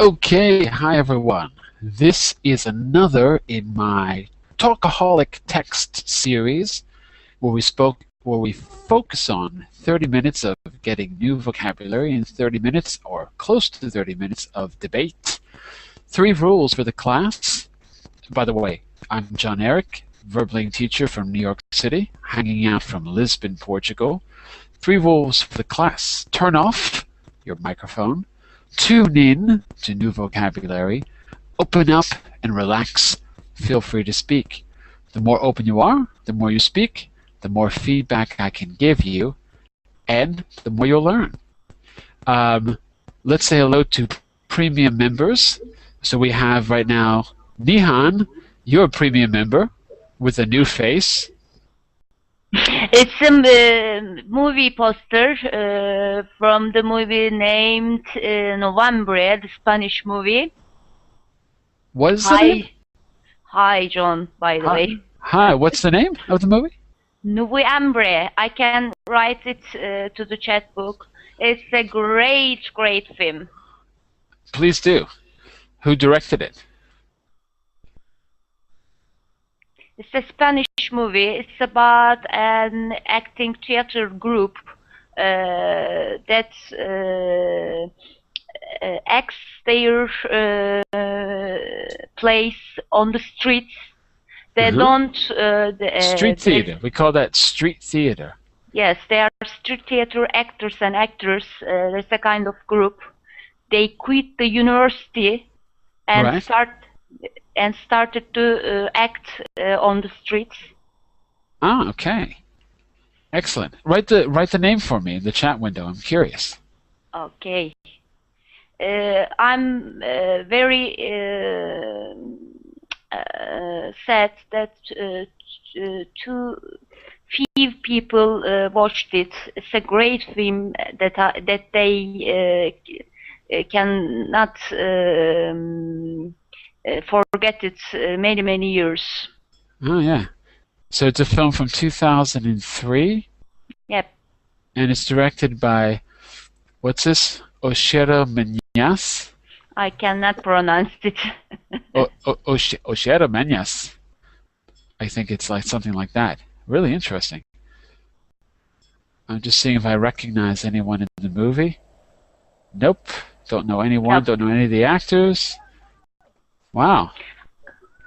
Okay, hi everyone. This is another in my Talkaholic text series where we focus on 30 minutes of getting new vocabulary and 30 minutes or close to 30 minutes of debate. 3 rules for the class. By the way, I'm Jon-Eric, verbaling teacher from New York City, hanging out from Lisbon, Portugal. 3 rules for the class. Turn off your microphone. Tune in to new vocabulary. Open up and relax. Feel free to speak. The more open you are, the more you speak, the more feedback I can give you, and the more you'll learn. Let's say hello to premium members. So we have right now Nihan, you're a premium member with a new face. It's a movie poster from the movie named November, the Spanish movie. What is the name? Hi, John, by the way. Hi, what's the name of the movie? November. I can write it to the chat book. It's a great, great film. Please do. Who directed it? It's a Spanish movie. It's about an acting theater group that acts their plays on the streets. They don't... street theater. We call that street theater. Yes, they are street theater actors and actors. There's a kind of group. They quit the university and started to act on the streets. Ah, okay. Excellent. Write the name for me in the chat window. I'm curious. Okay. I'm very sad that too few people watched it. It's a great film that they cannot forget it many, many years. Oh, yeah. So it's a film from 2003? Yep. And it's directed by, what's this? Oshera Menyas? I cannot pronounce it. Oshera Menyas. I think it's like something like that. Really interesting. I'm just seeing if I recognize anyone in the movie. Nope. Don't know anyone. Nope. Don't know any of the actors. Wow.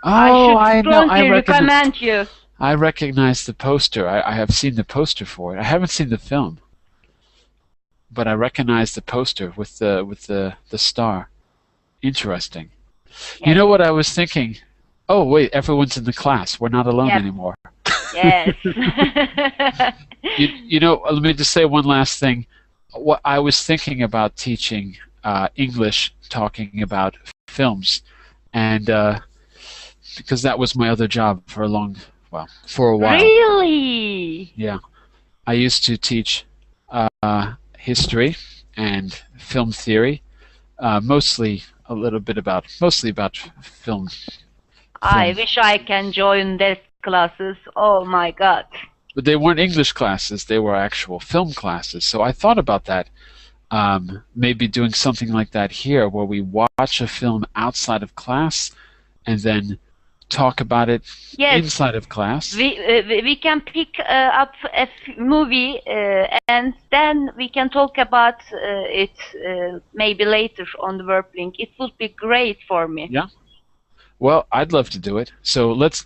Oh, I know. I recommend you. I recognize the poster. I have seen the poster for it. I haven't seen the film, but I recognize the poster with the star. Interesting. Yes. You know what I was thinking? Oh wait, everyone's in the class. We're not alone anymore. Yes. you know, let me just say one last thing. What I was thinking about teaching English, talking about films, and because that was my other job for a while. Really? Yeah. I used to teach history and film theory, mostly about film. I wish I can join those classes. Oh my God. But they weren't English classes, they were actual film classes. So I thought about that, maybe doing something like that here where we watch a film outside of class and then talk about it inside of class. We can pick up a movie and then we can talk about it maybe later on the Verb Link. It would be great for me. Yeah. Well, I'd love to do it. So let's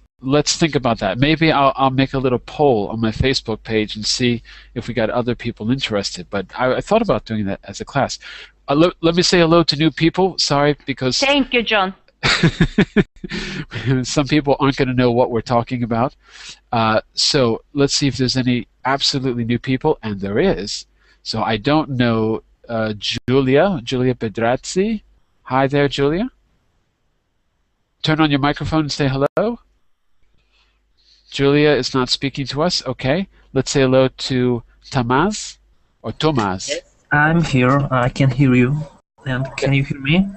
think about that. Maybe I'll make a little poll on my Facebook page and see if we got other people interested. But I thought about doing that as a class. Let me say hello to new people. Sorry, because... Thank you, John. Some people aren't going to know what we're talking about. So let's see if there's any absolutely new people, and there is. So I don't know Julia Pedrazzi. Hi there, Julia. Turn on your microphone and say hello. Julia is not speaking to us. Okay. Let's say hello to Tamaz or Thomas. Yes, I'm here. I can hear you. And can you hear me?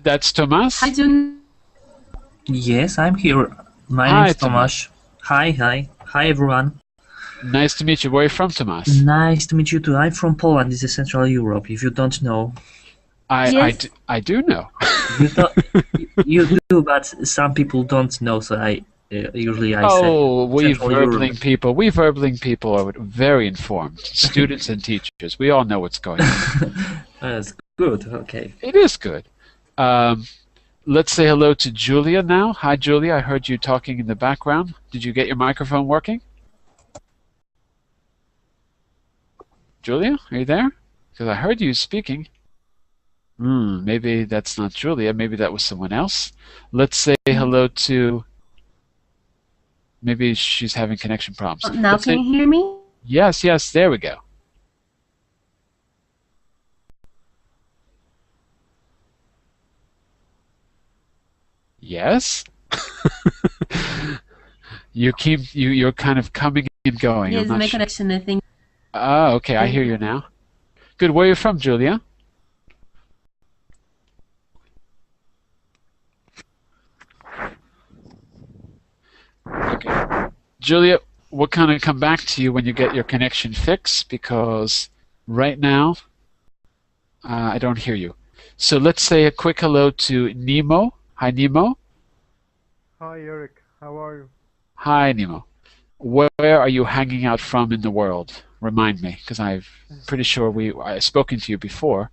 That's Thomas? Hi, John. Yes, I'm here. My name is Tomasz. Hi, everyone. Nice to meet you. Where are you from, Tomas? Nice to meet you too. I'm from Poland. This is Central Europe. If you don't know, I do know. you do, but some people don't know. So usually I say. Oh, we Verbling people are very informed. Students and teachers, we all know what's going on. That's good. Okay. It is good. Let's say hello to Julia now. Hi, Julia. I heard you talking in the background. Did you get your microphone working? Julia, are you there? Because I heard you speaking. Maybe that's not Julia. Maybe that was someone else. Let's say hello to... Maybe she's having connection problems. Now can you hear me? Yes, there we go. Yes? You're kind of coming and going. Yes, my connection, I think. Oh, okay, I hear you now. Good. Where are you from, Julia? Okay. Julia, we'll kind of come back to you when you get your connection fixed, because right now I don't hear you. So let's say a quick hello to Nemo. Hi, Nemo. Hi, Eric. How are you? Hi, Nemo. Where are you hanging out from in the world? Remind me, because I'm pretty sure I've spoken to you before.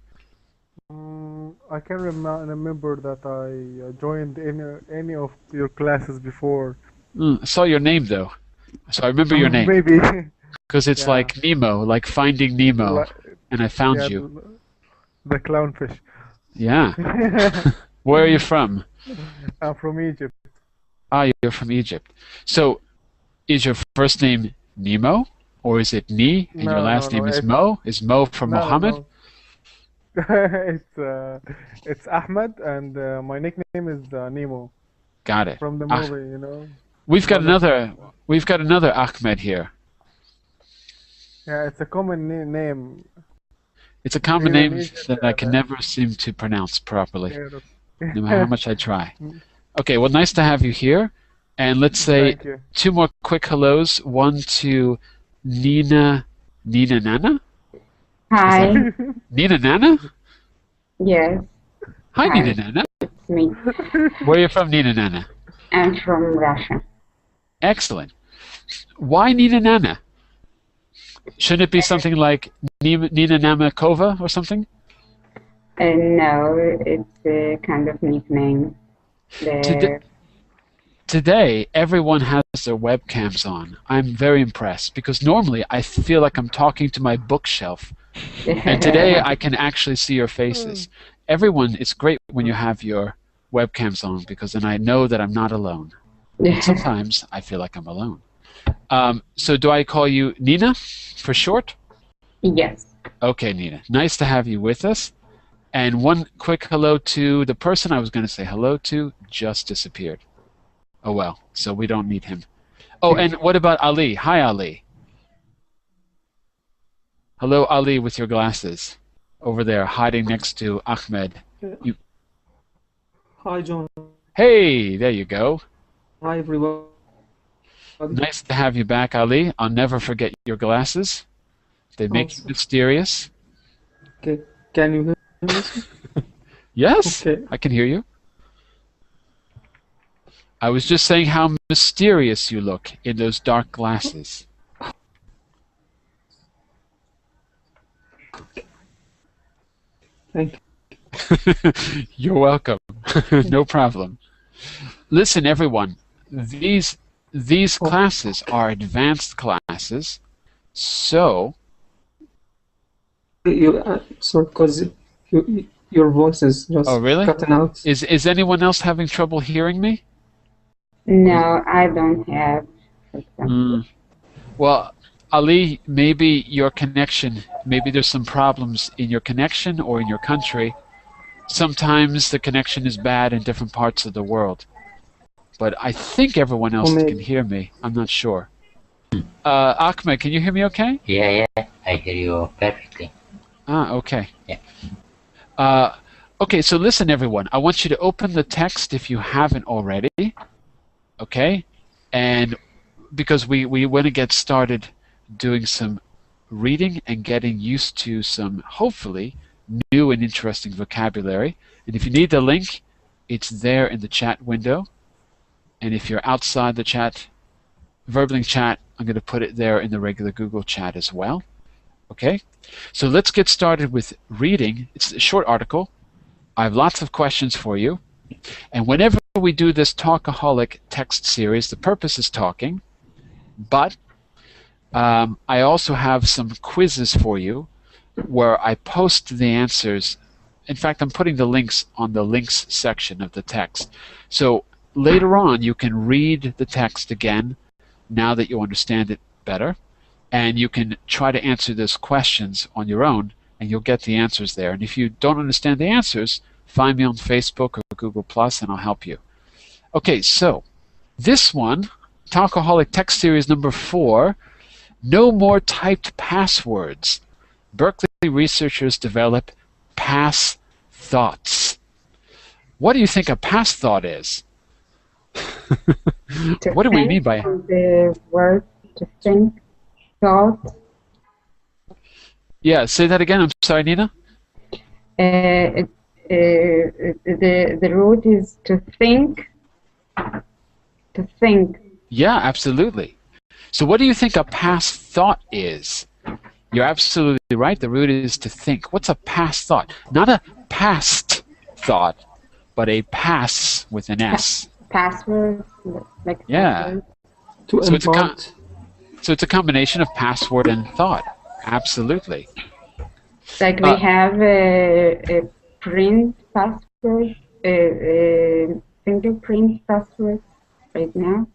I can remember that I joined any of your classes before. I saw your name, though. So I remember your name. Maybe. Because it's like Nemo, like Finding Nemo, and I found you. The clownfish. Yeah. Where are you from? I'm from Egypt. Ah, you're from Egypt. So, is your first name Nemo, or is it Ni, and your last name is Mo? Is Mo from Muhammad? No. It's Ahmed, and my nickname is Nemo. Got it. From the movie, you know. We've got another Ahmed here. Yeah, it's a common name. It's a common name that I can never seem to pronounce properly, no matter how much I try. Okay, well, nice to have you here. And let's say two more quick hellos. One to Nina Nana? Hi. Nina Nana? Yes. Hi, Nina Nana. It's me. Where are you from, Nina Nana? I'm from Russia. Excellent. Why Nina Nana? Shouldn't it be something like Nina Namakova or something? No, it's a kind of nickname. Today, everyone has their webcams on. I'm very impressed, because normally I feel like I'm talking to my bookshelf. And today I can actually see your faces. Everyone, it's great when you have your webcams on, because then I know that I'm not alone. Sometimes I feel like I'm alone. So do I call you Nina for short? Yes. Okay, Nina. Nice to have you with us. And one quick hello to the person I was going to say hello to just disappeared. Oh, well, so we don't need him. Oh, and what about Ali? Hi, Ali. Hello, Ali, with your glasses. Over there, hiding next to Ahmed. Hi, John. Hey, there you go. Hi, everyone. Nice to have you back, Ali. I'll never forget your glasses. They make you mysterious. Okay. Can you hear me? Yes, okay. I can hear you. I was just saying how mysterious you look in those dark glasses. Thank you. You're welcome. No problem. Listen, everyone. These classes are advanced classes, so... Sorry, because your voice is just cutting out. Is anyone else having trouble hearing me? No, I don't have. Well, Ali, maybe your connection, maybe there's some problems in your connection or in your country. Sometimes the connection is bad in different parts of the world. But I think everyone else can hear me. I'm not sure. Ahmed, can you hear me okay? Yeah, I hear you perfectly. Okay. Yeah. Okay, so listen, everyone. I want you to open the text if you haven't already. Okay? And because we want to get started doing some reading and getting used to some, hopefully, new and interesting vocabulary. And if you need the link, it's there in the chat window. And if you're outside the chat, Verbling chat, I'm going to put it there in the regular Google chat as well. Okay? So let's get started with reading. It's a short article. I have lots of questions for you. And whenever we do this Talkaholic text series, the purpose is talking, but I also have some quizzes for you where I post the answers. In fact, I'm putting the links on the links section of the text. So later on, you can read the text again now that you understand it better, and you can try to answer those questions on your own, and you'll get the answers there. And if you don't understand the answers, find me on Facebook or Google+, and I'll help you. Okay, so this one, Talkaholic Text Series number 4, No More Typed Passwords. Berkeley researchers develop pass thoughts. What do you think a pass thought is? What do we mean by the word to think, thought? Yeah, say that again. I'm sorry, Nina. The root is to think. To think. Yeah, absolutely. So what do you think a past thought is? You're absolutely right. The root is to think. What's a past thought? Not a past thought, but a pass with an S. Password, like yeah. Password. So it's a combination of password and thought. Absolutely. Like we have a print password, fingerprint password right now.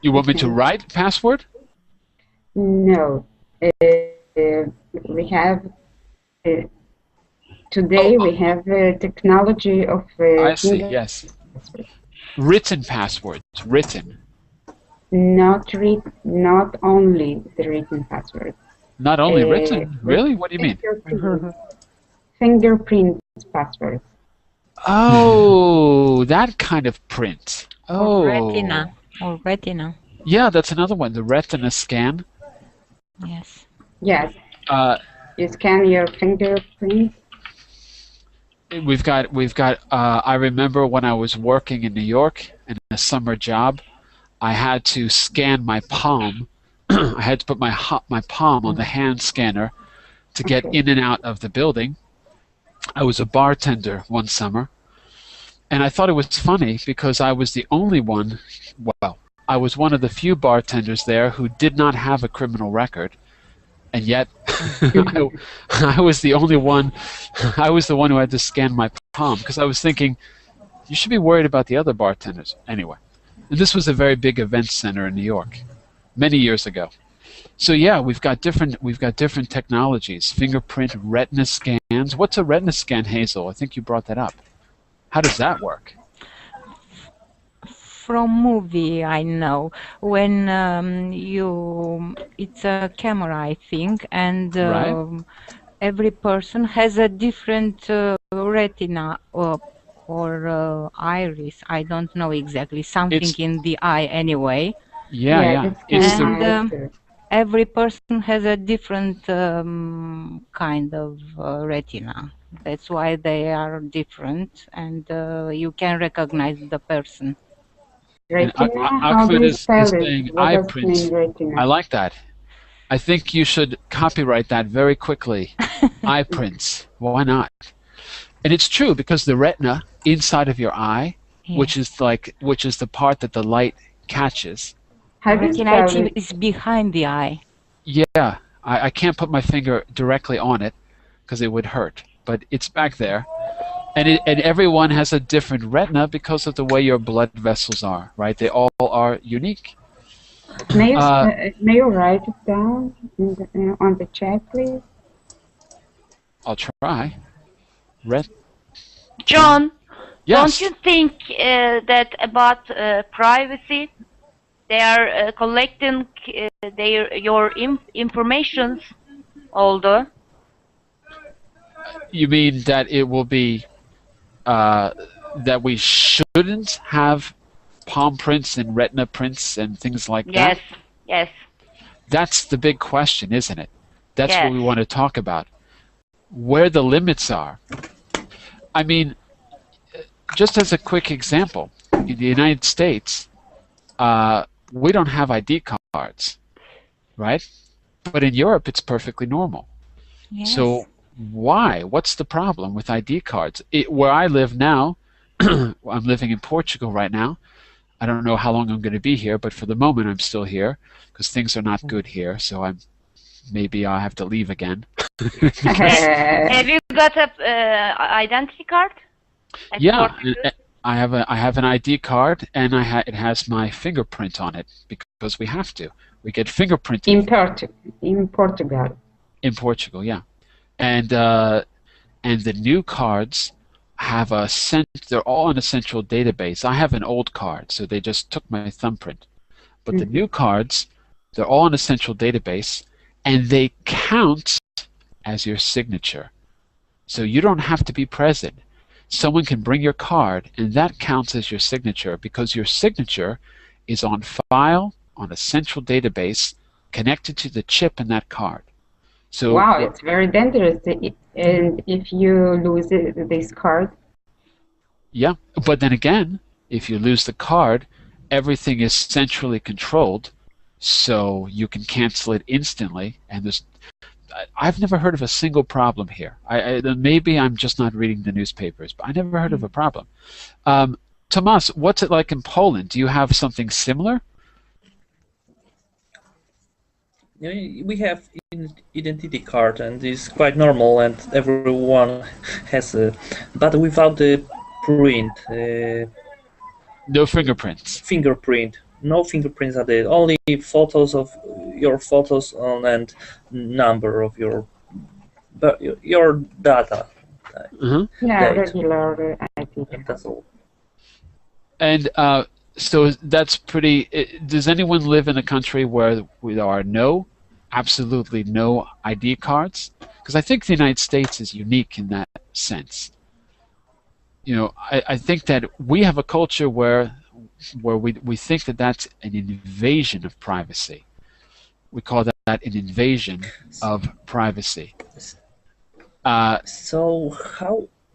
You want me to write password? No. We have today we have technology of I see, yes. Written passwords, written. Not only the written password. Not only written? Really? What do you mean? Fingerprint password. Oh, that kind of print. Oh. Or retina. Yeah, that's another one. The retina scan. Yes. Yes. You scan your fingerprint. We've got. I remember when I was working in New York in a summer job, I had to scan my palm. I had to put my palm on the hand scanner to get in and out of the building. I was a bartender one summer, and I thought it was funny because I was the only one. Well, I was one of the few bartenders there who did not have a criminal record. And yet, I was the only one. I was the one who had to scan my palm because I was thinking, you should be worried about the other bartenders. Anyway, and this was a very big event center in New York, many years ago. So yeah, we've got different technologies. Fingerprint, retina scans. What's a retina scan, Hazel? I think you brought that up. How does that work? From movie, I know when it's a camera, I think, and every person has a different retina or iris. I don't know exactly, something in the eye anyway. Yeah. And every person has a different kind of retina. That's why they are different, and you can recognize the person. Ahmed is saying eye print. I like that. I think you should copyright that very quickly. Eye prints. Why not? And it's true because the retina inside of your eye, which is the part that the light catches. Retina is behind the eye. Yeah, I can't put my finger directly on it because it would hurt, but it's back there. And everyone has a different retina because of the way your blood vessels are, right? They all are unique. May you write it down on the chat, please? I'll try. John, yes. don't you think that about privacy? They are collecting your informations, although. You mean that it will be that we shouldn't have palm prints and retina prints and things like that? Yes. That's the big question, isn't it? That's yes. what we want to talk about. Where the limits are. I mean, just as a quick example, in the United States, we don't have ID cards, right? But in Europe, it's perfectly normal. Yes. So why? What's the problem with ID cards? Where I live now, I'm living in Portugal right now. I don't know how long I'm going to be here, but for the moment I'm still here because things are not good here. So maybe I'll have to leave again. Have you got a identity card? Yeah, I have an ID card, and it has my fingerprint on it because we have to. We get fingerprinted in Portugal. In Portugal, yeah, and the new cards have they're all in a central database. I have an old card, so they just took my thumbprint. But the new cards, they're all in a central database, and they count as your signature. So you don't have to be present. Someone can bring your card, and that counts as your signature because your signature is on file on a central database connected to the chip in that card. So wow, it's very dangerous. And if you lose this card? Yeah, but then again, if you lose the card, everything is centrally controlled, so you can cancel it instantly. And I've never heard of a single problem here. Maybe I'm just not reading the newspapers, but I never heard of a problem. Tomas, what's it like in Poland? Do you have something similar? We have an identity card, and it's quite normal, and everyone has a, but without the print. No fingerprints. Fingerprint. No fingerprints are there. Only photos of your photos on and number of your data. Yeah, regular ID. That's all. And so that's pretty. Does anyone live in a country where there are absolutely no ID cards? Because I think the United States is unique in that sense. You know, I think that we have a culture where we think that that's an invasion of privacy. We call that an invasion of privacy. So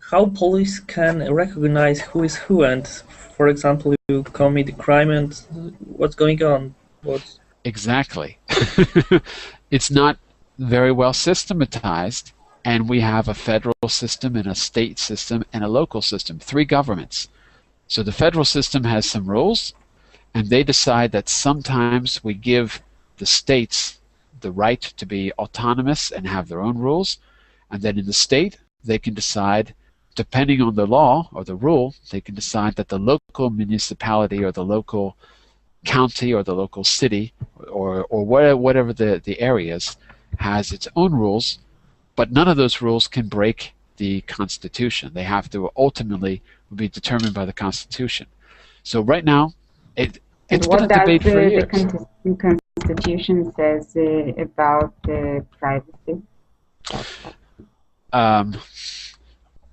how police can recognize who is who, and for example, you commit a crime and what's going on? Exactly. It's not very well systematized, and we have a federal system and a state system and a local system, 3 governments. So the federal system has some rules, and they decide that sometimes we give the states the right to be autonomous and have their own rules, and then in the state they can decide, depending on the law or the rule, they can decide that the local municipality or the local county or the local city or whatever the area is has its own rules, but none of those rules can break the Constitution. They have to ultimately be determined by the Constitution. So right now, it's been a debate for years. What does the Constitution says about privacy?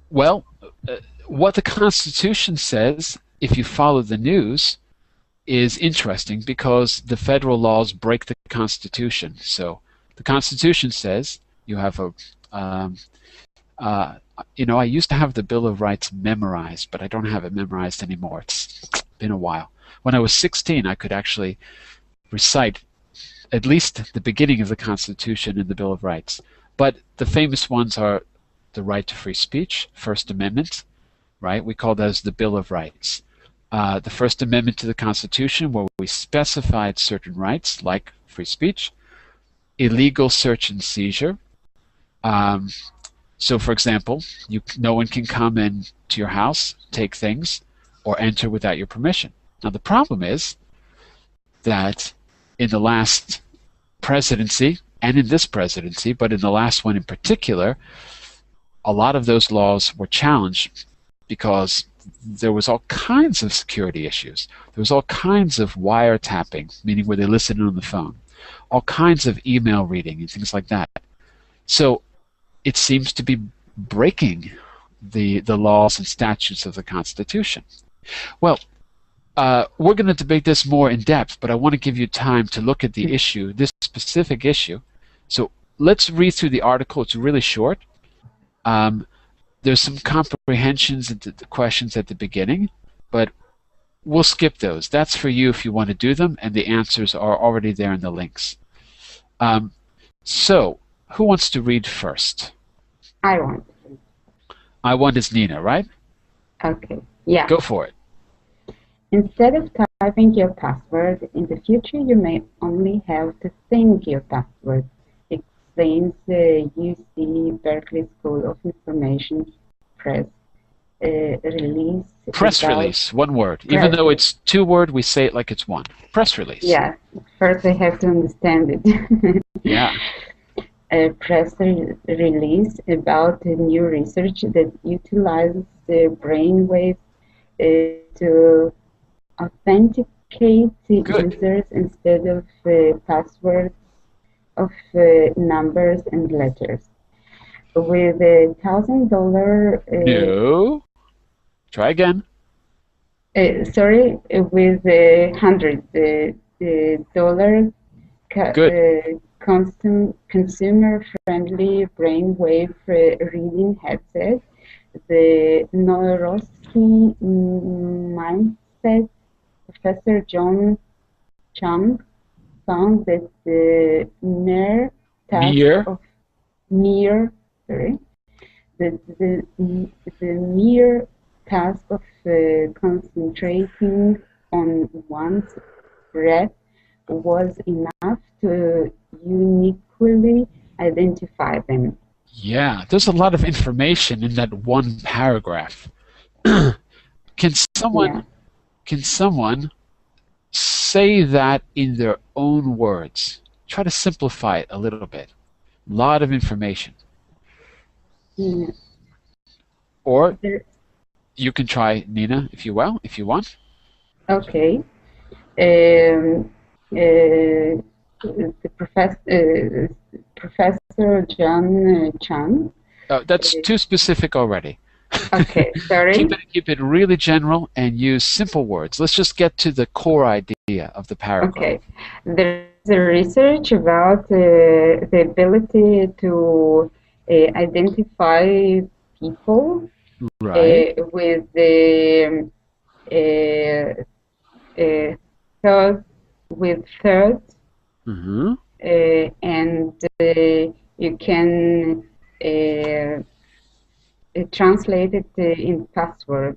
Well, what the Constitution says, if you follow the news, is interesting because the federal laws break the Constitution. So the Constitution says you have I used to have the Bill of Rights memorized, but I don't have it memorized anymore. It's been a while. When I was 16, I could actually recite at least the beginning of the Constitution and the Bill of Rights. But the famous ones are the right to free speech, First Amendment, right? We call those the Bill of Rights. The First Amendment to the Constitution, where we specified certain rights like free speech, illegal search and seizure. So, for example, no one can come into your house, take things, or enter without your permission. Now, the problem is that in the last presidency, and in this presidency, but in the last one in particular, a lot of those laws were challenged because there was all kinds of security issues. There was all kinds of wiretapping, meaning where they listened on the phone, all kinds of email reading and things like that. So it seems to be breaking the laws and statutes of the Constitution. Well, we're going to debate this more in depth, but I want to give you time to look at the issue, this specific issue. So let's read through the article. It's really short. There's some comprehensions and the questions at the beginning, but we'll skip those. That's for you if you want to do them, and the answers are already there in the links. So, who wants to read first? I want. I want is Nina, right? Okay, yeah. Go for it. Instead of typing your password, in the future you may only have to think your password, explains the UC Berkeley School of Information Press release. Press release, one word. Even though it's two word, we say it like it's one. Press release. Yeah, first I have to understand it. Yeah. A press release about new research that utilizes the brainwaves to authenticate users instead of passwords of numbers and letters. With $1,000. No. Try again. Sorry, with $100 consumer-friendly brainwave reading headset, the Neurosky mindset Professor John Chung found that the mere task of concentrating on one's breath was enough to uniquely identify them. Yeah, there's a lot of information in that one paragraph. Can someone say that in their own words? Try to simplify it a little bit. A lot of information. Yeah. Or you can try, Nina, if you want. Okay. The Professor John Chung. Oh, that's too specific already. Okay, sorry. Keep it really general and use simple words. Let's just get to the core idea of the paragraph. Okay. There's a research about the ability to identify people with the thirds. Mm-hmm. And you can translate it in password.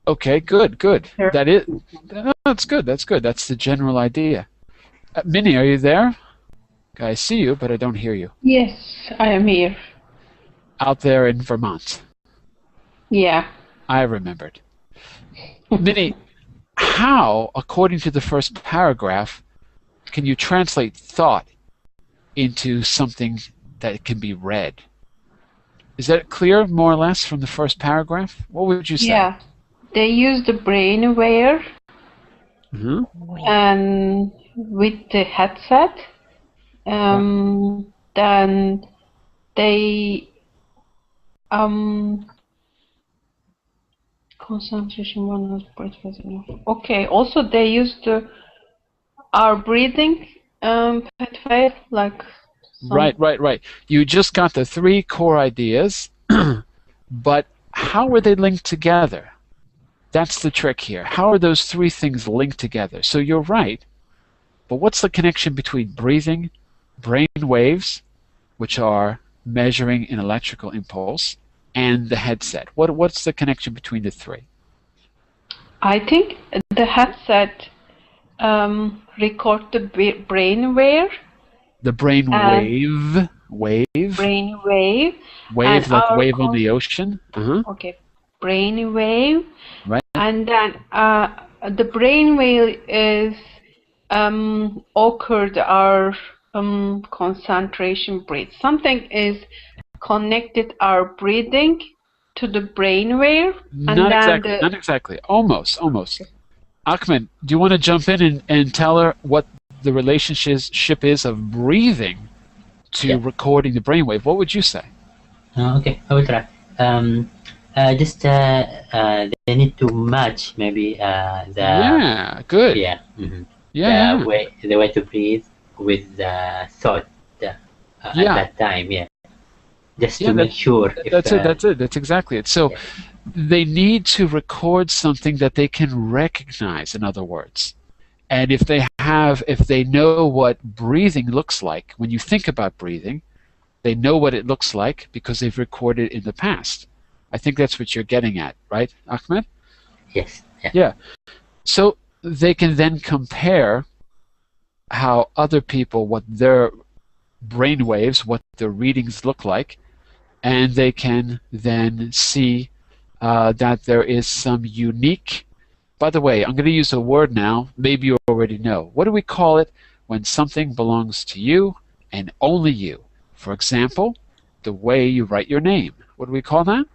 Okay, good. That's good. That's the general idea. Minnie, are you there? I see you, but I don't hear you. Yes, I am here. Out there in Vermont. Yeah. I remembered. Minnie, how, according to the first paragraph, can you translate thought into something that can be read? Is that clear, more or less, from the first paragraph? What would you say? Yeah. They use the brainwave and with the headset. Then they concentration 100%. Okay. Also, they use our breathing pathway, like. Right. You just got the three core ideas, but how are they linked together? That's the trick here. How are those three things linked together? So you're right, but what's the connection between breathing, brain waves, which are measuring an electrical impulse, and the headset? What's the connection between the three? I think the headset record the brain wave. The brain wave. Brain wave. Wave like wave on the ocean. Okay. Brain wave. Right. And then the brain wave is occurred our concentration breath. Something is connected our breathing to the brainwave? Not exactly. Almost. Ahmed, do you want to jump in and tell her what the relationship is of breathing to recording the brainwave? What would you say? Okay, I will try. Just they need to match maybe good. Yeah. The way to breathe with the thought at that time. Yeah. Just to make sure. That's it. That's exactly it. So they need to record something that they can recognize, in other words. And if they know what breathing looks like, when you think about breathing, they know what it looks like because they've recorded it in the past. I think that's what you're getting at, right, Ahmed? Yes. Yeah. So they can then compare how other people, what their brain waves, what their readings look like, and they can then see that there is some unique. By the way, I'm going to use a word now. Maybe you already know. What do we call it when something belongs to you and only you? For example, the way you write your name. What do we call that?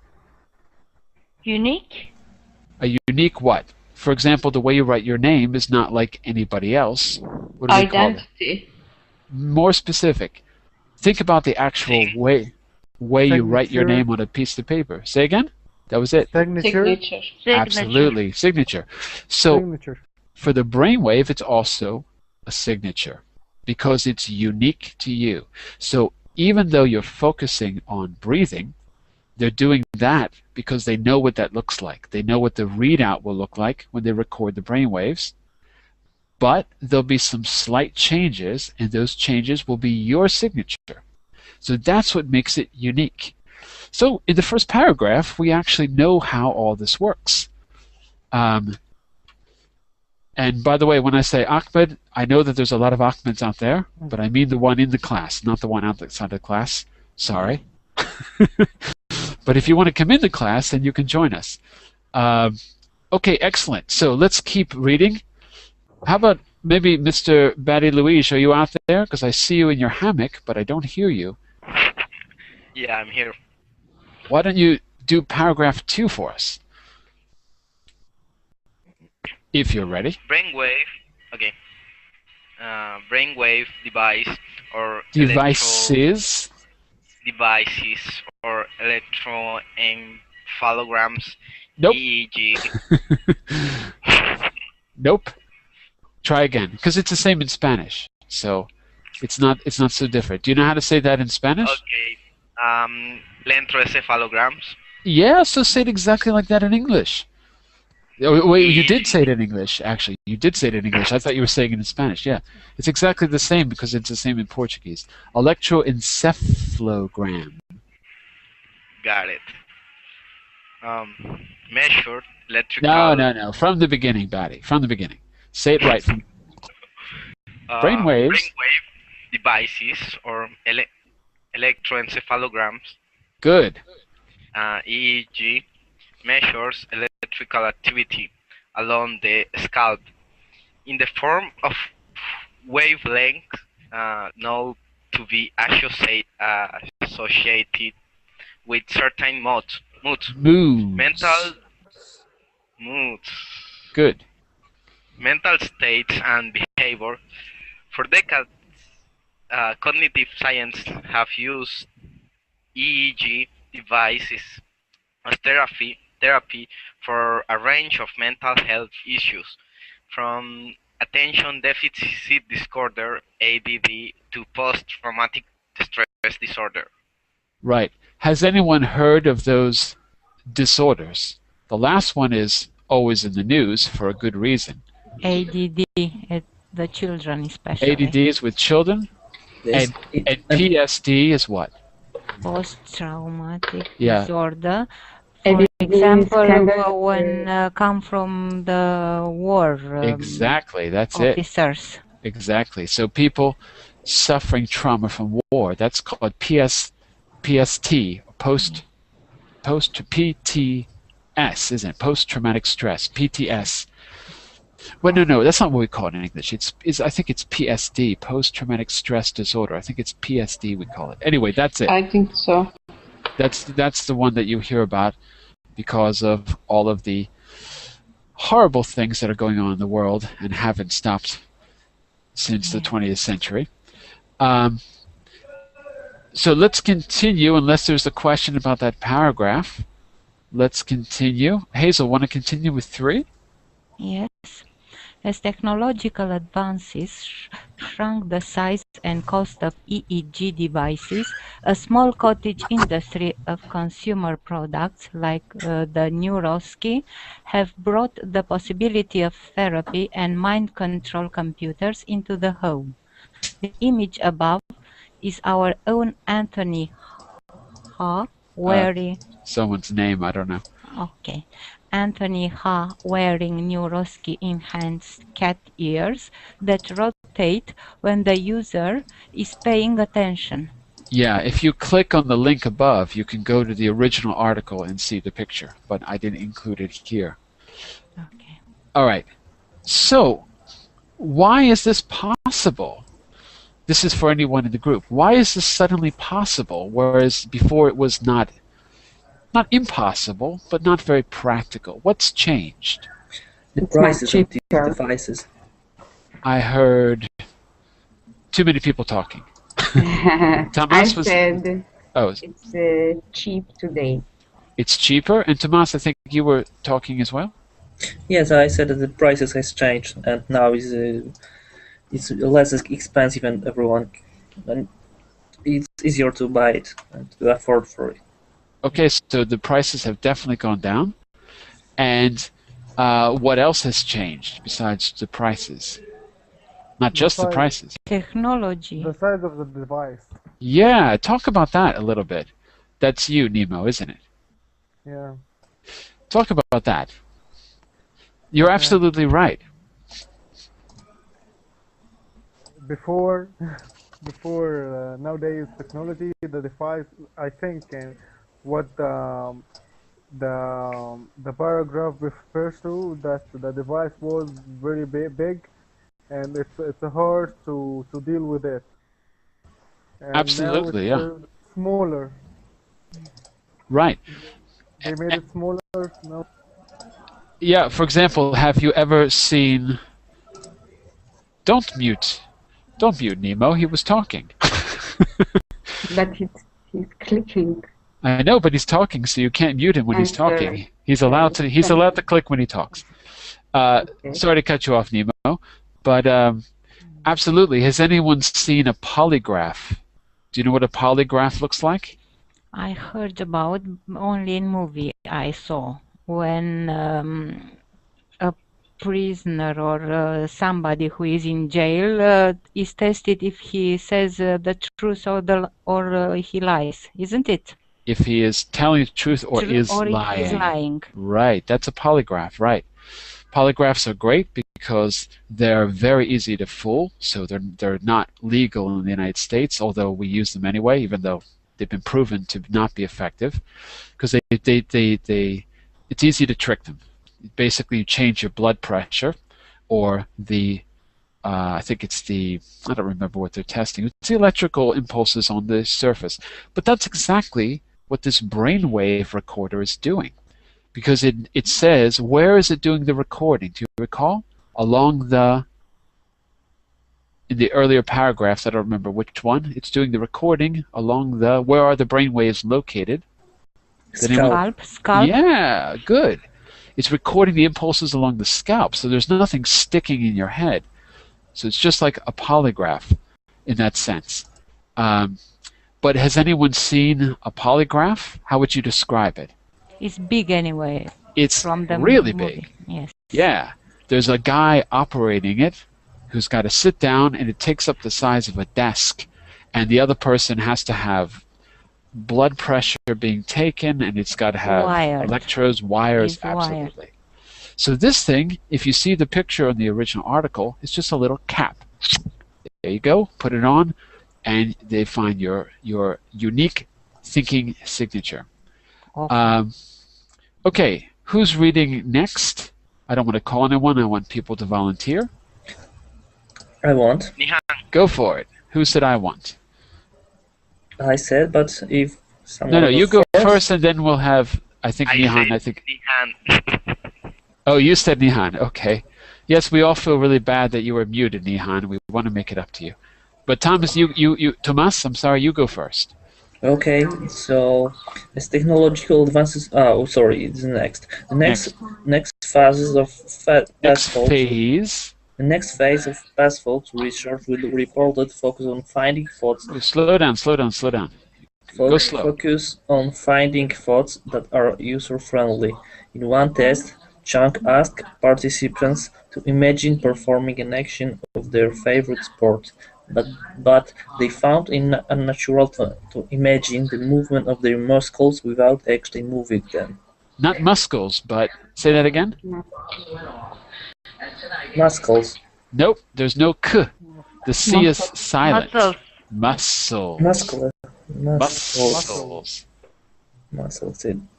Unique? A unique what? For example, the way you write your name is not like anybody else. What do we call it? More specific. Think about the actual way you write your name on a piece of paper. Say again? That was it. Signature. Absolutely. Signature. So for the brainwave, it's also a signature because it's unique to you. So even though you're focusing on breathing, they're doing that because they know what that looks like. They know what the readout will look like when they record the brainwaves. But there'll be some slight changes, and those changes will be your signature. So that's what makes it unique. So in the first paragraph, we actually know how all this works. And by the way, when I say Ahmed, I know that there's a lot of Ahmeds out there, but I mean the one in the class, not the one outside the class. Sorry. But if you want to come in the class, then you can join us. Okay, excellent. So let's keep reading. How about maybe Mr. Batty Louise, are you out there? Because I see you in your hammock, but I don't hear you. Yeah, I'm here. Why don't you do paragraph 2 for us? If you're ready. Brainwave, okay. Brainwave device or devices or electroencephalograms. Nope. EEG. Nope. Try again, because it's the same in Spanish, so it's not so different. Do you know how to say that in Spanish? Okay. Electroencephalograms. Yeah, so say it exactly like that in English. Wait, you did say it in English, actually. You did say it in English. I thought you were saying it in Spanish. Yeah, it's exactly the same because it's the same in Portuguese. Electroencephalogram. Got it. Measured electrical... No. From the beginning, Batty. From the beginning. Say it right. Brainwaves. Brainwave devices or electroencephalograms. Good. EEG measures electrical activity along the scalp in the form of wavelengths known to be associated with certain moods. Mental moods. Good. Mental states and behavior. For decades, cognitive science have used EEG devices as therapy for a range of mental health issues, from attention deficit disorder, ADD, to post-traumatic stress disorder. Right. Has anyone heard of those disorders? The last one is always in the news for a good reason. ADD, the children especially. ADD is with children? Yes. And PSD is what? Post-traumatic disorder. For example, when come from the war. Exactly, that's officers. Exactly. So people suffering trauma from war, that's called PST, PTS, isn't it? Post-traumatic stress, PTS. Well, no, that's not what we call it in English. I think it's PSD, post-traumatic stress disorder. I think it's PSD we call it. Anyway, that's it. I think so. That's the one that you hear about because of all of the horrible things that are going on in the world and haven't stopped since the 20th century. So let's continue, unless there's a question about that paragraph. Let's continue. Hazel, want to continue with 3? Yes. As technological advances shrunk the size and cost of EEG devices, a small cottage industry of consumer products like the Neuroski have brought the possibility of therapy and mind control computers into the home. The image above is our own Anthony Ha wearing... someone's name, I don't know. Okay. Anthony Ha wearing Neuroski enhanced cat ears that rotate when the user is paying attention. Yeah, if you click on the link above, you can go to the original article and see the picture, but I didn't include it here. Okay. All right. So, why is this possible? This is for anyone in the group. Why is this suddenly possible, whereas before it was not impossible, but not very practical? What's changed? The prices of these devices. I heard too many people talking. Thomas said it's cheap today. It's cheaper, and Tomas, I think you were talking as well? Yes, I said that the prices has changed, and now it's less expensive and everyone, and it's easier to buy it and to afford for it. Okay, so the prices have definitely gone down. And what else has changed besides the prices? Not just the prices. Technology. The size of the device. Yeah, talk about that a little bit. That's you, Nemo, isn't it? Yeah. Talk about that. You're absolutely right. Before nowadays technology, the device, I think, and what the paragraph refers to, that the device was very big, and it's hard to deal with it. And absolutely, now it's smaller. Right. They made it smaller now. Yeah. For example, have you ever seen? Don't mute Nemo. He was talking. But he's clicking. I know, but he's talking, so you can't mute him when he's talking. He's allowed to click when he talks. Okay. Sorry to cut you off, Nemo, but absolutely. Has anyone seen a polygraph? Do you know what a polygraph looks like? I heard about only in movie I saw when a prisoner or somebody who is in jail is tested if he says the truth or he lies, isn't it? If he is telling the truth or is lying. Right, that's a polygraph, right. Polygraphs are great because they're very easy to fool, so they're not legal in the United States, although we use them anyway, even though they've been proven to not be effective, because it's easy to trick them. Basically, you change your blood pressure, or I think I don't remember what they're testing. It's the electrical impulses on the surface. But that's exactly what this brainwave recorder is doing. Because it says, where is it doing the recording? Do you recall? In the earlier paragraphs, I don't remember which one, it's doing the recording along where are the brainwaves located? Scalp. Yeah, good. It's recording the impulses along the scalp, so there's nothing sticking in your head. So it's just like a polygraph in that sense. But has anyone seen a polygraph? How would you describe it? It's big anyway. It's from the really movie. big. Yes. Yeah. There's a guy operating it who's got to sit down, and it takes up the size of a desk. And the other person has to have blood pressure being taken, and it's got to have electrodes, wires, absolutely. Wired. So this thing, if you see the picture in the original article, it's just a little cap. There you go, put it on, and they find your unique thinking signature. Okay, who's reading next? I don't want to call anyone, I want people to volunteer. I want. Go for it. Who said I want? I said, but if No, you go first, and then we'll have, I think, Nihan. Nihan. Oh, you said Nihan. Okay. Yes, we all feel really bad that you were muted, Nihan. We want to make it up to you. But Thomas, Tomas, I'm sorry, you go first. Okay, so as technological advances. Oh, sorry, it's next. The next phases of The next phase of past-fault research will reported focus on finding thoughts. Slow down. Go slow. Focus on finding thoughts that are user-friendly. In one test, Chang asked participants to imagine performing an action of their favorite sport, but they found it unnatural to imagine the movement of their muscles without actually moving them. Not muscles, but say that again. Muscles. Nope, there's no k. The C is silent. Muscles. Muscles.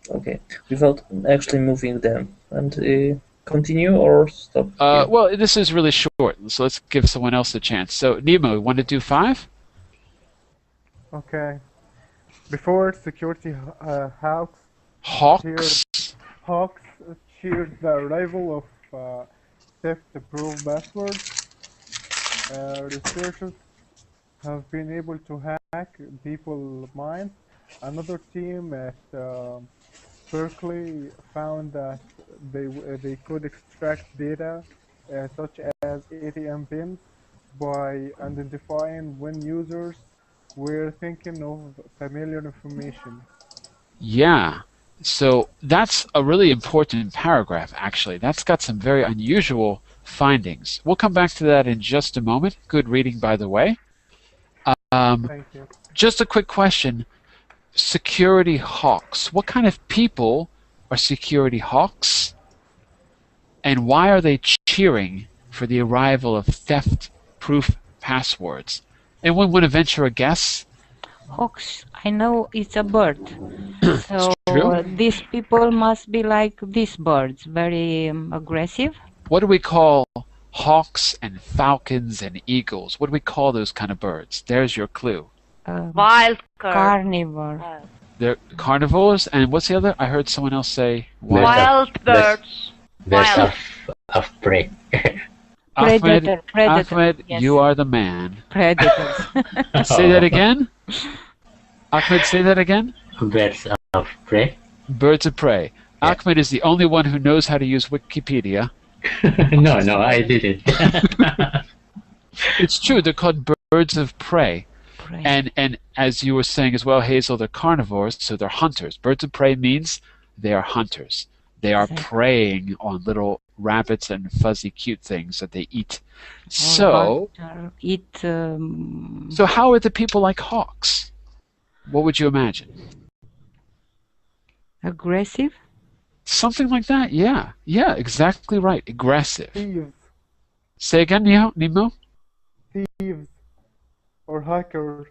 Okay. Without actually moving them. And continue or stop? Well, this is really short, so let's give someone else a chance. So, Nemo, want to do 5? Okay. Before security hawks cheered the arrival of theft-proof passwords, researchers have been able to hack people's minds. Another team at Berkeley found that they could extract data such as ATM pins by identifying when users were thinking of familiar information. Yeah. So that's a really important paragraph, actually. That's got some very unusual findings. We'll come back to that in just a moment. Good reading, by the way. Thank you. Just a quick question. Security hawks. What kind of people are security hawks? And why are they cheering for the arrival of theft-proof passwords? Anyone want to venture a guess? Hawks, I know it's a bird. So these people must be like these birds, very aggressive. What do we call hawks and falcons and eagles? What do we call those kind of birds? There's your clue. Wild carnivore. They're carnivores, and what's the other? I heard someone else say wild birds. Birds of prey. Predator. Ahmed, yes. You are the man. Predators. Say that again. Ahmed, say that again. Birds of prey. Birds of prey. Yeah. Ahmed is the only one who knows how to use Wikipedia. No, I didn't. It's true. They're called birds of prey. And as you were saying as well, Hazel, they're carnivores, so they're hunters. Birds of prey means they are hunters. They are preying on little rabbits and fuzzy, cute things that they eat. So how are the people like hawks? What would you imagine? Aggressive? Something like that, yeah. Yeah, exactly right. Aggressive. Thieves. Say again, Nemo? Thieves. Or hackers,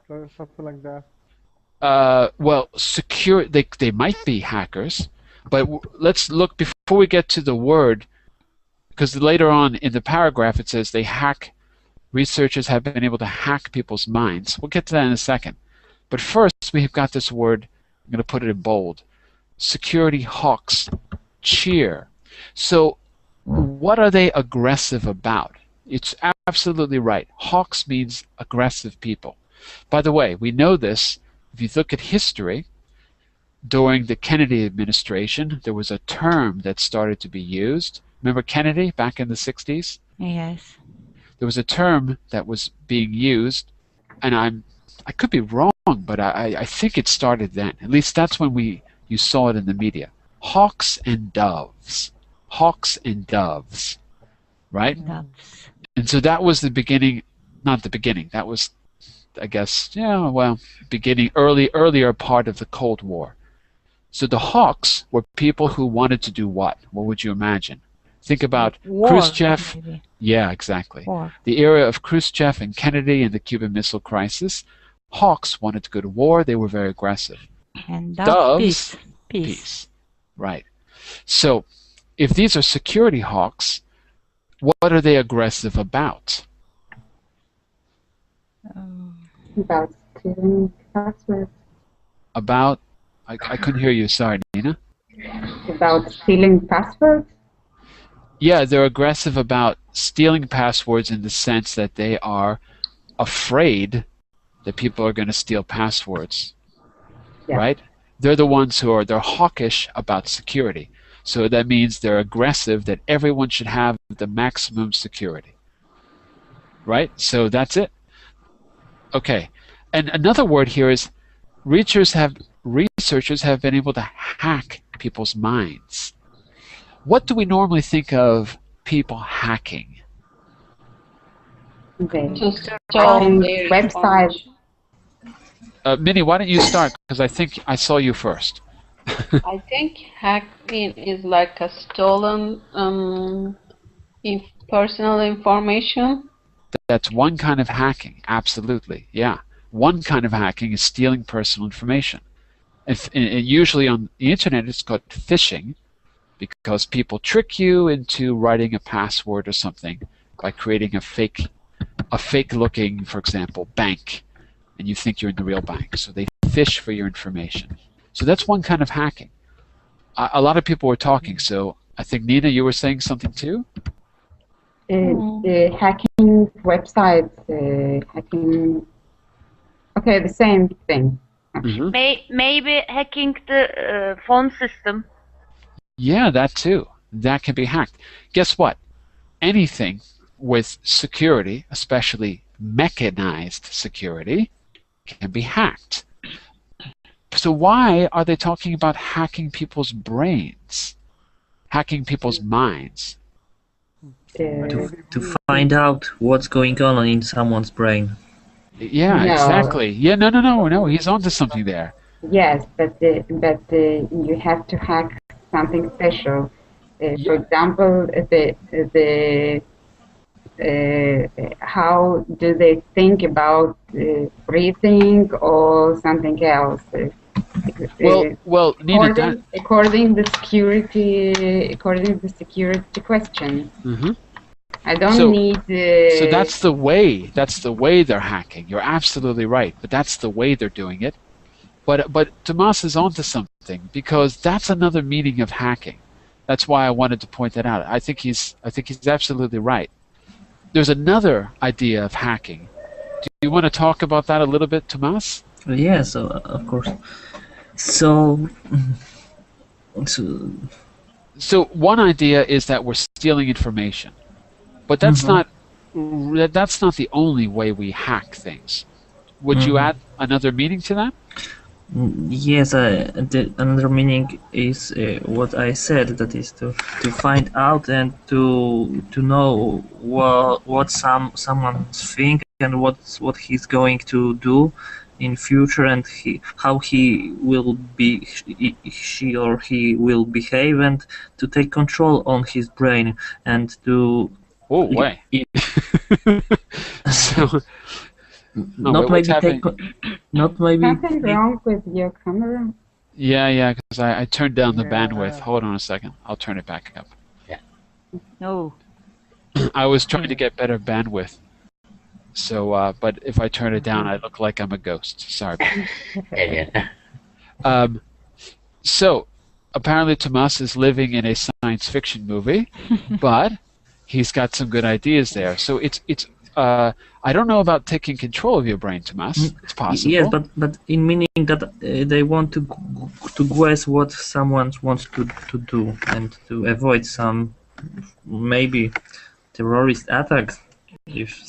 something like that. Well, they might be hackers, but let's look before we get to the word, because later on in the paragraph it says researchers have been able to hack people's minds. We'll get to that in a second. But first, we've got this word, I'm going to put it in bold. Security hawks cheer. So what are they aggressive about? It's absolutely right. Hawks means aggressive people. By the way, we know this. If you look at history, during the Kennedy administration, there was a term that started to be used. Remember Kennedy back in the 60s? Yes. There was a term that was being used, and I could be wrong, but I think it started then. At least that's when you saw it in the media. Hawks and doves. Hawks and doves. Right? Doves. And so that was the beginning, not the beginning, that was, I guess, earlier part of the Cold War. So the hawks were people who wanted to do what? What would you imagine? Think about Khrushchev. Maybe. Yeah, exactly. War. The era of Khrushchev and Kennedy and the Cuban Missile Crisis. Hawks wanted to go to war. They were very aggressive. And doves, peace. Right. So if these are security hawks, what are they aggressive about? About stealing passwords. About, I couldn't hear you, sorry, Nina. About stealing passwords? Yeah, they're aggressive about stealing passwords in the sense that they are afraid that people are going to steal passwords, right? They're the ones they're hawkish about security. So that means they're aggressive that everyone should have the maximum security, right? So that's it. Okay. And another word here is researchers have been able to hack people's minds. What do we normally think of people hacking? Websites. Minnie, why don't you start? Because I think I saw you first. I think hacking is like a stolen personal information. That's one kind of hacking, absolutely, yeah. One kind of hacking is stealing personal information. And usually on the internet it's called phishing, because people trick you into writing a password or something by creating a fake looking, for example, bank, and you think you're in the real bank. So they phish for your information. So that's one kind of hacking. A lot of people were talking, so I think, Nina, you were saying something too? Hacking websites, hacking... Okay, the same thing. Mm-hmm. Maybe hacking the phone system. Yeah, that too. That can be hacked. Guess what? Anything with security, especially mechanized security, can be hacked. So why are they talking about hacking people's brains? Hacking people's minds? To find out what's going on in someone's brain. Yeah, No. Exactly. Yeah, no, he's onto something there. Yes, but you have to hack something special. For example, how do they think about breathing or something else? Well, Nina, according to security questions. Mm-hmm. I don't need. So that's the way they're hacking. You're absolutely right, but that's the way they're doing it. But Tomas is onto something, because that's another meaning of hacking. That's why I wanted to point that out. I think he's absolutely right. There's another idea of hacking. Do you want to talk about that a little bit, Tomas? Yes, of course. So one idea is that we're stealing information, but that's not the only way we hack things. Would you add another meaning to that? Yes, another meaning is what I said. That is to find out and to know what someone's think and what he's going to do in future, and how he will be, she or he will behave, and to take control on his brain and to. Oh, why? So. Not maybe Something wrong with your camera? Yeah, because I turned down the bandwidth. Hold on a second. I'll turn it back up. Yeah. No. I was trying to get better bandwidth. So, but if I turn it down, I look like I'm a ghost. Sorry. Yeah. So, apparently Tomas is living in a science fiction movie, but he's got some good ideas there. So it's I don't know about taking control of your brain, Tomas. It's possible. Yes, but in meaning that they want to guess what someone wants to do, and to avoid some maybe terrorist attacks if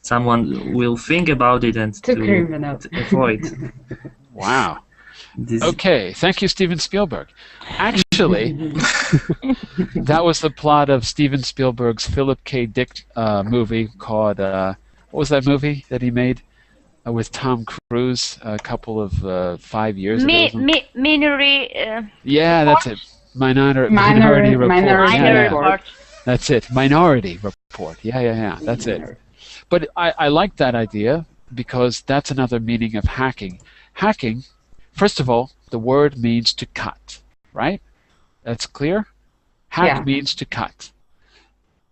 someone will think about it, and to avoid. Wow. Okay, thank you, Steven Spielberg. Actually, that was the plot of Steven Spielberg's Philip K. Dick movie called, what was that movie that he made with Tom Cruise a couple of 5 years ago? Minority. Yeah, that's it. Minority Report. That's it. Minority Report. Yeah. That's it. But I like that idea, because that's another meaning of hacking. Hacking. First of all, the word means to cut, right? That's clear? Hack means to cut.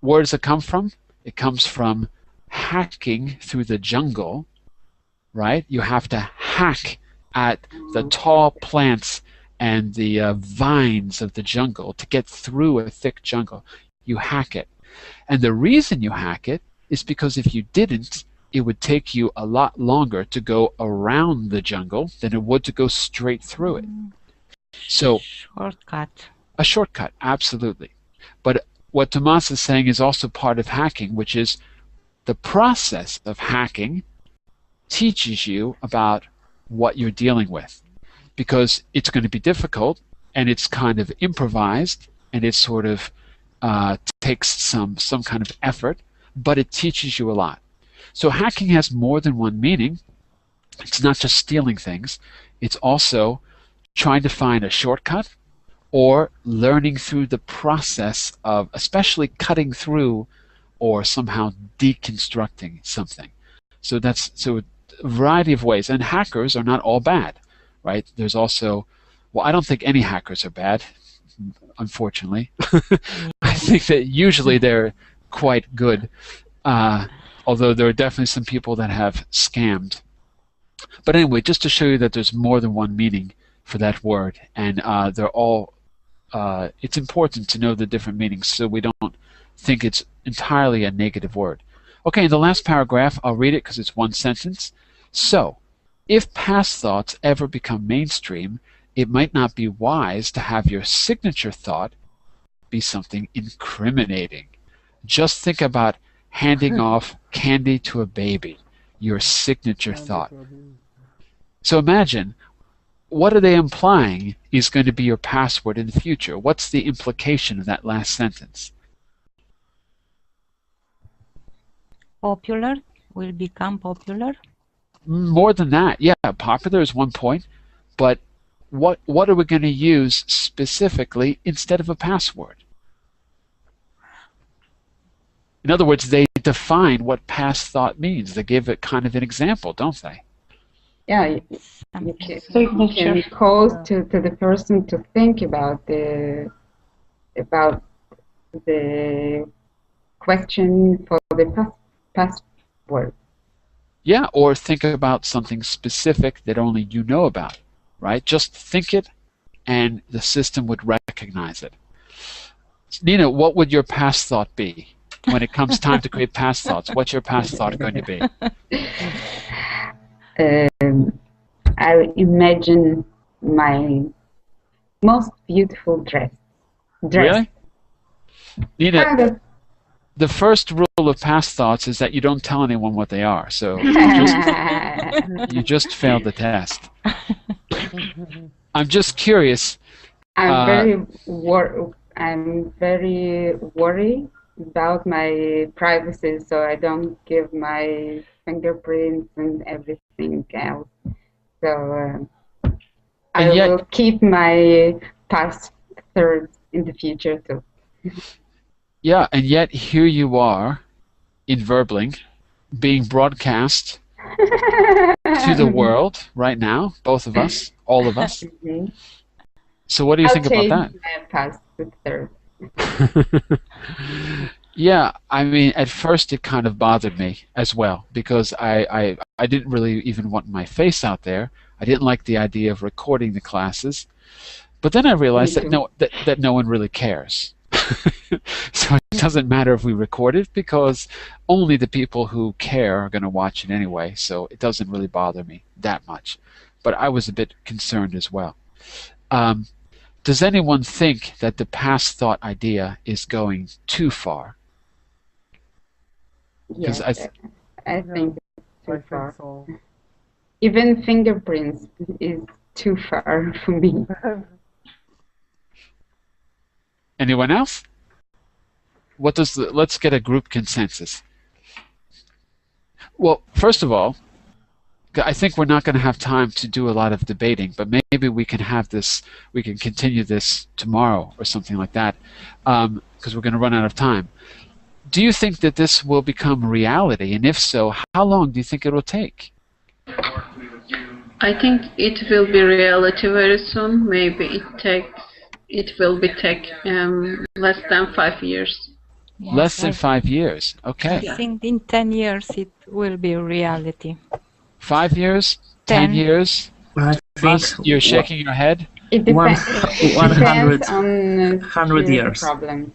Where does it come from? It comes from hacking through the jungle, right? You have to hack at the tall plants and the vines of the jungle to get through a thick jungle. You hack it. And the reason you hack it is because if you didn't, it would take you a lot longer to go around the jungle than it would to go straight through it. So, shortcut. A shortcut, absolutely. But what Tomas is saying is also part of hacking, which is the process of hacking teaches you about what you're dealing with, because it's going to be difficult and it's kind of improvised and it sort of takes some kind of effort, but it teaches you a lot. So hacking has more than one meaning. It's not just stealing things. It's also trying to find a shortcut or learning through the process of especially cutting through or somehow deconstructing something. So that's a variety of ways. And hackers are not all bad, right? There's also, well, I don't think any hackers are bad, unfortunately. I think that usually they're quite good, although there are definitely some people that have scammed. But anyway, just to show you that there's more than one meaning for that word, and they're all, it's important to know the different meanings so we don't think it's entirely a negative word. Okay, in the last paragraph, I'll read it because it's one sentence. So, if past thoughts ever become mainstream, it might not be wise to have your signature thought be something incriminating. Just think about handing off candy to a baby, your signature thought. So imagine, what are they implying is going to be your password in the future? What's the implication of that last sentence? Popular will become popular. More than that, yeah. Popular is one point, but what are we going to use specifically instead of a password? In other words, they define what past thought means. They give it kind of an example, don't they? Yeah, you can cause to the person to think about the question for the password. Yeah, or think about something specific that only you know about, right? Just think it, and the system would recognize it. Nina, what would your past thought be when it comes time to create past thoughts? What's your past thought going to be? I imagine my most beautiful dress. Really? Nina, the first rule of past thoughts is that you don't tell anyone what they are. So you just failed the test. I'm just curious. I'm very worried about my privacy, so I don't give my fingerprints and everything else. So I will keep my passwords in the future too. Yeah, and yet here you are in Verbling, being broadcast to the world right now, both of us, all of us. So what do you think about that? I'll change my password. Yeah, I mean, at first it kind of bothered me as well, because I didn't really even want my face out there. I didn't like the idea of recording the classes. But then I realized that no one really cares. So it doesn't matter if we record it, because only the people who care are going to watch it anyway, so it doesn't really bother me that much. But I was a bit concerned as well. Does anyone think that the past thought idea is going too far? Yes, I think it's too far. So. Even fingerprints is too far for me. Anyone else? Let's get a group consensus. Well, first of all, I think we're not going to have time to do a lot of debating, but maybe we can continue this tomorrow or something like that, because we're going to run out of time. Do you think that this will become reality? And if so, how long do you think it will take? I think it will be reality very soon. Maybe it will take less than 5 years. Yes, less than 5 years. Okay. I think in 10 years it will be reality. 5 years? 10 years? I think you're shaking your head. It depends. 100 years. Problem.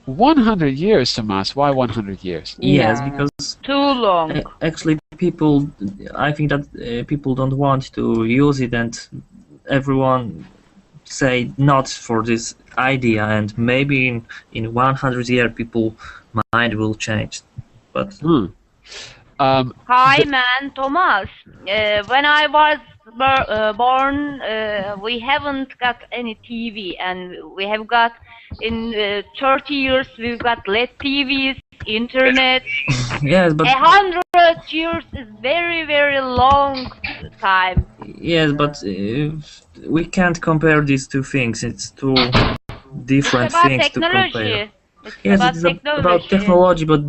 100 years, Tomas. Why 100 years? Yes, because too long. Actually, I think that people don't want to use it, and everyone say not for this idea. And maybe in 100 years, people mind will change. But hi, man, Thomas. When I was born, we haven't got any TV, and we have got in 30 years we've got LED TVs, internet. Yes, but 100 years is very, very long time. Yes, but we can't compare these two things. It's two different things to compare. Yes, it's about technology, but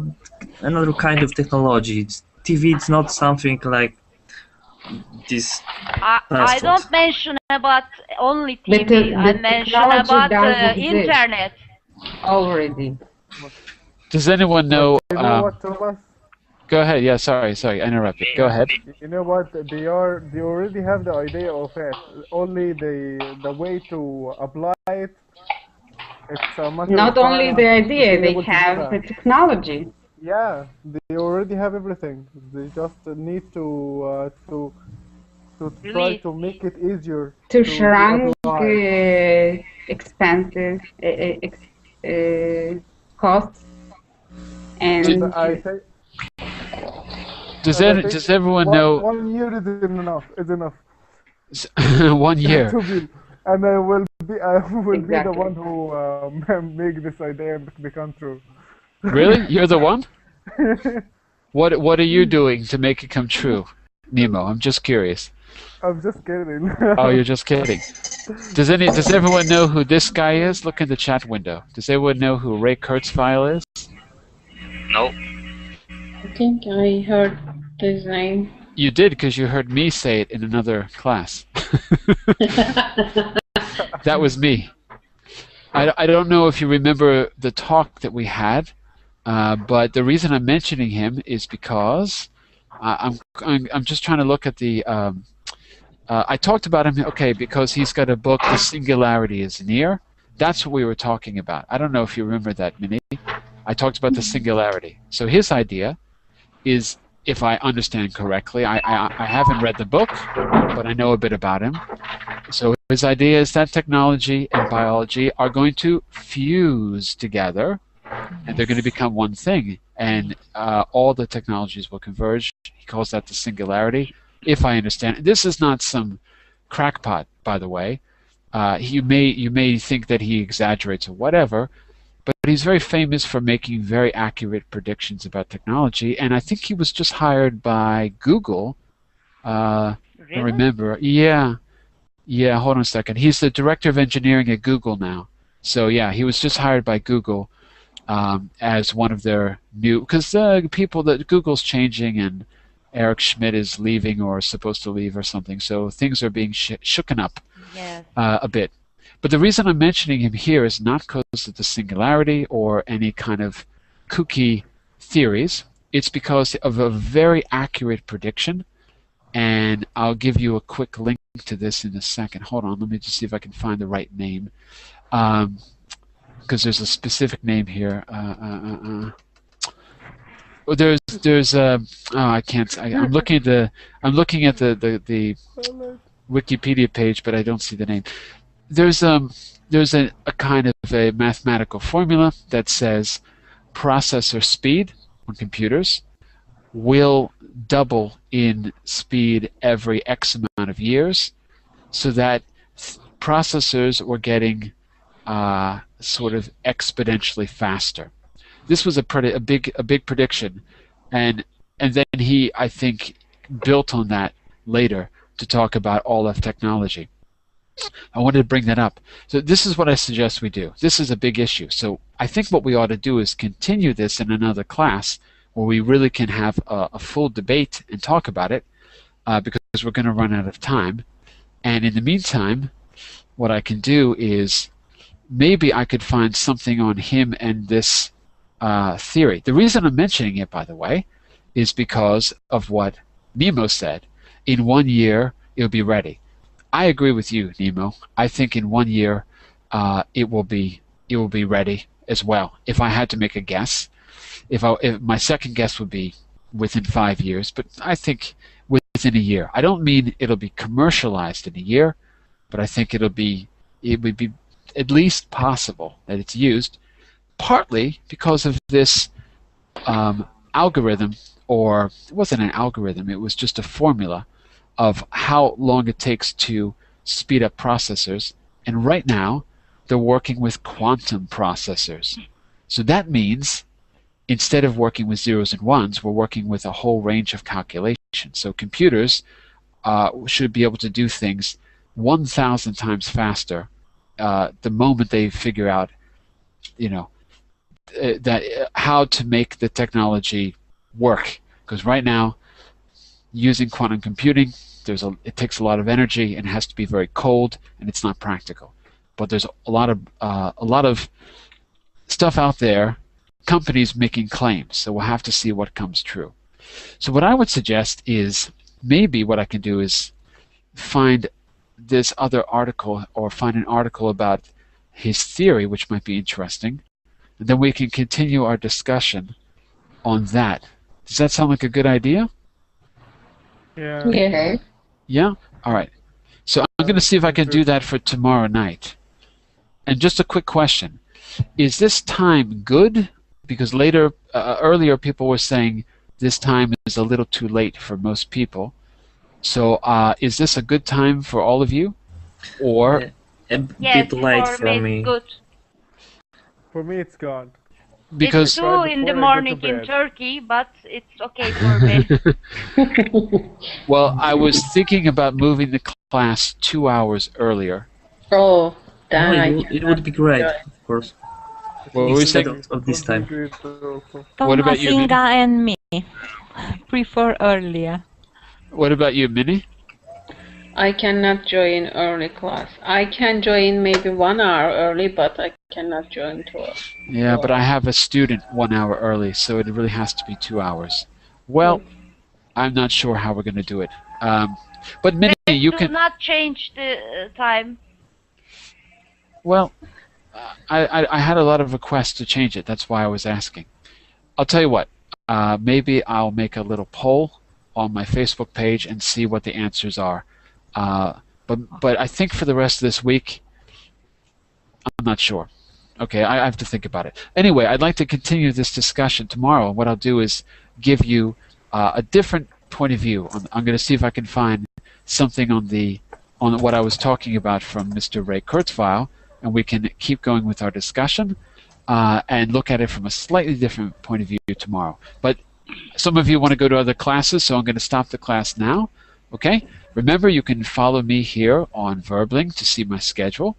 another kind of technology. TV, it's not something like this. I don't mention about only TV. I mention about internet. Already. Does anyone know? You know what, Thomas? Go ahead. Yeah, sorry, I interrupted. Go ahead. You know what? They already have the idea of it. Only the way to apply it. It's a matter Not of only time the idea, to be they able to have do the that. technology. Yeah, they already have everything. They just need to try to make it easier to shrink apply. expenses, costs, and Does everyone know? 1 year is enough. Is enough. 1 year. And I will be the one who make this idea become true. Really? You're the one? What are you doing to make it come true, Nemo? I'm just curious. I'm just kidding. Oh, you're just kidding. Does everyone know who this guy is? Look in the chat window. Does everyone know who Ray Kurzweil is? No. I think I heard his name. You did, because you heard me say it in another class. That was me. I don't know if you remember the talk that we had, but the reason I'm mentioning him is because I'm just trying to look at the. I talked about him, okay, because he's got a book, The Singularity is Near. That's what we were talking about. I don't know if you remember that, Minnie. I talked about the singularity. So his idea is, if I understand correctly, I haven't read the book, but I know a bit about him. So his idea is that technology and biology are going to fuse together, and they're going to become one thing, and all the technologies will converge. He calls that the singularity, if I understand. This is not some crackpot, by the way. You may think that he exaggerates or whatever, but he's very famous for making very accurate predictions about technology, and I think he was just hired by Google. I remember. Yeah, hold on a second. He's the director of engineering at Google now. So yeah, he was just hired by Google as one of their new, because people that Google's changing, and Eric Schmidt is leaving or supposed to leave or something, so things are being shooken up a bit. But the reason I'm mentioning him here is not because of the singularity or any kind of kooky theories. It's because of a very accurate prediction, and I'll give you a quick link to this in a second. Hold on, let me just see if I can find the right name, because there's a specific name here. There's I can't. I'm looking at the Wikipedia page, but I don't see the name. There's a kind of a mathematical formula that says processor speed on computers will double in speed every X amount of years, so that processors were getting sort of exponentially faster. This was a big prediction, and then he, I think, built on that later to talk about all of technology. I wanted to bring that up. So this is what I suggest we do. This is a big issue. So I think what we ought to do is continue this in another class where we really can have a full debate and talk about it, because we're going to run out of time. And in the meantime, what I can do is maybe I could find something on him and this theory. The reason I'm mentioning it, by the way, is because of what Nemo said. In 1 year, it'll be ready. I agree with you, Nemo. I think in 1 year it will be ready as well. If I had to make a guess, if my second guess would be within 5 years, but I think within a year. I don't mean it'll be commercialized in a year, but I think it would be at least possible that it's used, partly because of this algorithm, or it wasn't an algorithm, it was just a formula of how long it takes to speed up processors. And right now, they're working with quantum processors. So that means instead of working with zeros and ones, we're working with a whole range of calculations. So computers should be able to do things 1,000 times faster the moment they figure out, that how to make the technology work. Because right now, using quantum computing, it takes a lot of energy and it has to be very cold, and it's not practical. But there's a lot of stuff out there, companies making claims. So we'll have to see what comes true. So what I would suggest is maybe what I can do is find this other article, or find an article about his theory, which might be interesting, and then we can continue our discussion on that. Does that sound like a good idea? Yeah. Okay. Yeah? All right. So I'm going to see if I can do that for tomorrow night. And just a quick question. Is this time good? Because earlier people were saying this time is a little too late for most people. So is this a good time for all of you? Or a bit late for me. Good. For me, it's gone. Because it's 2 in the morning in Turkey, but it's okay for me. Well, I was thinking about moving the class 2 hours earlier. Oh, damn. It would be great, of course. What were we saying? Of this time. What about you, Minnie? Inga and me prefer earlier. What about you, Minnie? I cannot join early class. I can join maybe 1 hour early, but I cannot join 2 hours. Yeah, but I have a student 1 hour early, so it really has to be 2 hours. Well, I'm not sure how we're going to do it. But Minnie, you can... Do not change the time. Well, I had a lot of requests to change it. That's why I was asking. I'll tell you what. Maybe I'll make a little poll on my Facebook page and see what the answers are. But I think for the rest of this week, I'm not sure. Okay, I have to think about it. Anyway, I'd like to continue this discussion tomorrow. What I'll do is give you a different point of view. I'm going to see if I can find something on what I was talking about from Mr. Ray Kurzweil, and we can keep going with our discussion and look at it from a slightly different point of view tomorrow. But some of you want to go to other classes, so I'm going to stop the class now. Okay? Remember, you can follow me here on Verbling to see my schedule,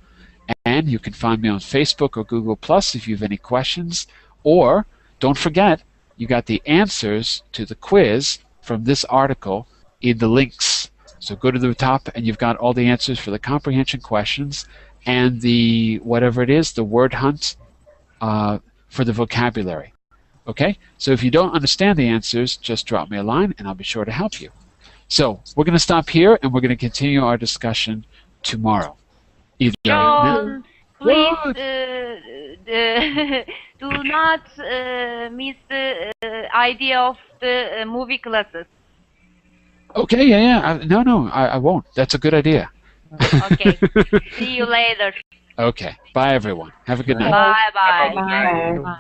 and you can find me on Facebook or Google Plus if you have any questions. Or, don't forget, you got the answers to the quiz from this article in the links. So go to the top, and you've got all the answers for the comprehension questions and the, whatever it is, the word hunt for the vocabulary. Okay? So if you don't understand the answers, just drop me a line, and I'll be sure to help you. So we're going to stop here, and we're going to continue our discussion tomorrow. John, please do not miss the idea of the movie classes. Okay, yeah. No, I won't. That's a good idea. Okay. See you later. Okay. Bye, everyone. Have a good night. Bye-bye. Bye. Bye.